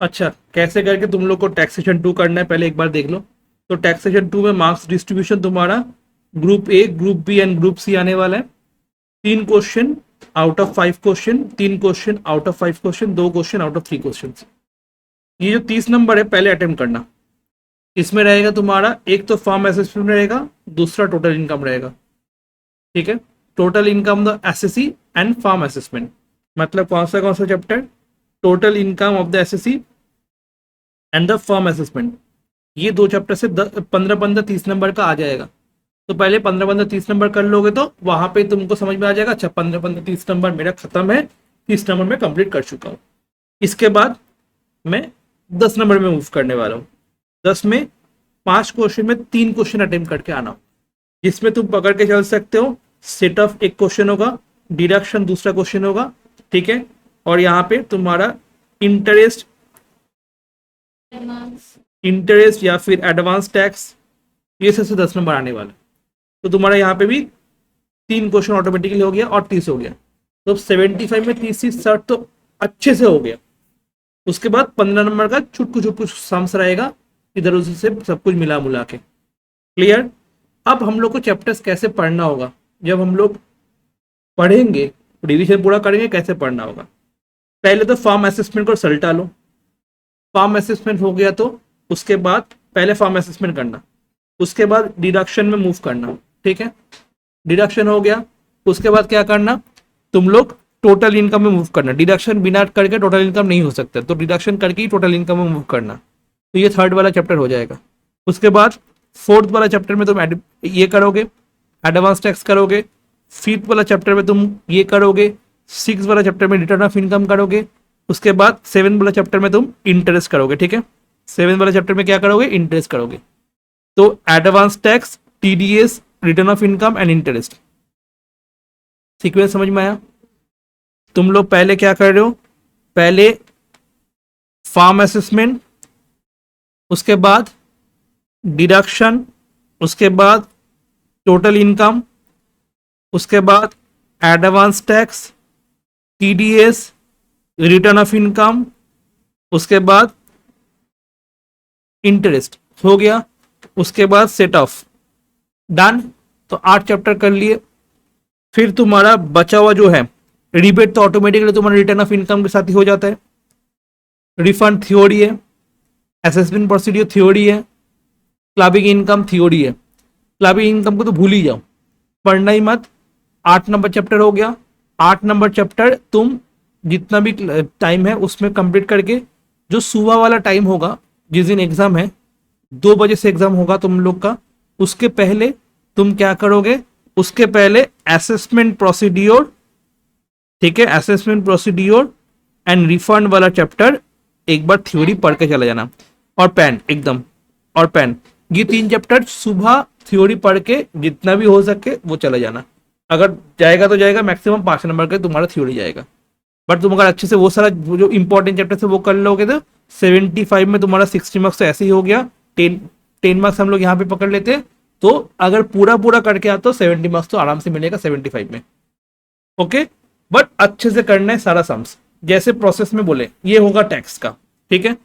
अच्छा, कैसे करके तुम लोग को टैक्सेशन 2 करना है पहले एक बार देख लो। तो टैक्सेशन 2 में मार्क्स डिस्ट्रीब्यूशन तुम्हारा group A, group B and group C आने वाला है। 3 question out of 5 question, 3 question out of 5 question, 2 question out of 3 question. ये जो 30 नंबर है पहले अटेम्प्ट करना। इसमें रहेगा तुम्हारा एक तो फॉर्म असेसमेंट रहेगा, दूसरा टोटल इनकम रहेगा। ठीक है, total income the assessee and form assessment, मतलब कौन सा chapter, total income of the assessee and the form assessment. ये दो चैप्टर से 15-15 30 नंबर का आ जाएगा। तो पहले 15-15 30 नंबर कर लोगे तो वहां पे तुमको समझ में आ जाएगा, अच्छा 15-15 30 नंबर मेरा खत्म है, 30 नंबर में कंप्लीट कर चुका हूँ। इसके बाद मैं 10 नंबर में मूव करने वाला हूँ। 10 में 5 क्वेश्चन में 3 क्वेश्चन अटेम्प्ट करके आना, जिसमें तुम पकड़ के चल सकते हो सेट ऑफ एक क्वेश्चन होगा, डिडक्शन दूसरा क्वेश्चन होगा। ठीक है, और यहाँ पे तुम्हारा इंटरेस्ट इंटरेस्ट या फिर एडवांस टैक्स, ये सबसे 10 नंबर आने वाला है। तो तुम्हारा यहाँ पे भी 3 क्वेश्चन ऑटोमेटिकली हो गया और 30 हो गया। तो 75 में 30-60 तो अच्छे से हो गया। उसके बाद 15 नंबर का छुटकू सम्स रहेगा, इधर उधर से सब कुछ मिला मुला के। क्लियर। अब हम लोग को चैप्टर्स कैसे पढ़ना होगा, जब हम लोग पढ़ेंगे रिवीजन पूरा करेंगे, कैसे पढ़ना होगा। पहले तो फॉर्म असेसमेंट को सल्टा लो। फॉर्म असेसमेंट हो गया तो उसके बाद पहले फॉर्म असेसमेंट करना, उसके बाद डिडक्शन में मूव करना। ठीक है, डिडक्शन हो गया, उसके बाद क्या करना, तुम लोग टोटल इनकम में मूव करना। डिडक्शन बिना करके टोटल इनकम नहीं हो सकता, तो डिडक्शन करके ही टोटल इनकम में मूव करना। तो ये थर्ड वाला चैप्टर हो जाएगा। उसके बाद फोर्थ वाला चैप्टर में तुम ये करोगे, एडवांस टैक्स करोगे। फिफ्थ वाला चैप्टर में तुम ये करोगे, सिक्स वाला चैप्टर में रिटर्न ऑफ इनकम करोगे। उसके बाद 7 वाला चैप्टर में तुम इंटरेस्ट करोगे। ठीक है, 7 वाला चैप्टर में क्या करोगे, इंटरेस्ट करोगे। तो advance tax, TDS, return of income and interest. Sequence समझ में आया। तुम लोग पहले क्या कर रहे हो, पहले फार्म असेसमेंट, उसके बाद डिडक्शन, उसके बाद टोटल इनकम, उसके बाद advance tax, TDS, return of income, उसके बाद इंटरेस्ट हो गया। उसके बाद सेट ऑफ, डन। तो 8 चैप्टर कर लिए। फिर तुम्हारा बचा हुआ जो है रिबेट, तो ऑटोमेटिकली तुम्हारा रिटर्न ऑफ इनकम के साथ ही हो जाता है। रिफंड थ्योरी है, असेसमेंट प्रोसीड्यूर थ्योरी है, क्लबिंग इनकम थ्योरी है। क्लबिंग इनकम को तो भूल ही जाओ, पढ़ना ही मत। 8 नंबर चैप्टर हो गया। 8 नंबर चैप्टर तुम जितना भी टाइम है उसमें कंप्लीट करके, जो सुबह वाला टाइम होगा जिस दिन एग्जाम है, 2 बजे से एग्जाम होगा तुम लोग का, उसके पहले तुम क्या करोगे, उसके पहले असेसमेंट प्रोसीड्योर, ठीक है, असेसमेंट प्रोसीड्योर एंड रिफंड वाला चैप्टर एक बार थ्योरी पढ़ के चला जाना। और पेन एकदम, और पेन, ये 3 चैप्टर सुबह थ्योरी पढ़ के जितना भी हो सके वो चला जाना। अगर जाएगा तो जाएगा, मैक्सिमम 5 नंबर का तुम्हारा थ्योरी जाएगा। बट तुम अगर अच्छे से वो सारा जो इंपॉर्टेंट चैप्टर से वो कर लोगे तो 75 में तुम्हारा 60 मार्क्स तो ऐसे ही हो गया। 10 मार्क्स हम लोग यहाँ पे पकड़ लेते हैं, तो अगर पूरा पूरा करके आता तो 70 मार्क्स तो आराम से मिलेगा 75 में। ओके, बट अच्छे से करना है सारा सम्स, जैसे प्रोसेस में बोले ये होगा टैक्स का। ठीक है,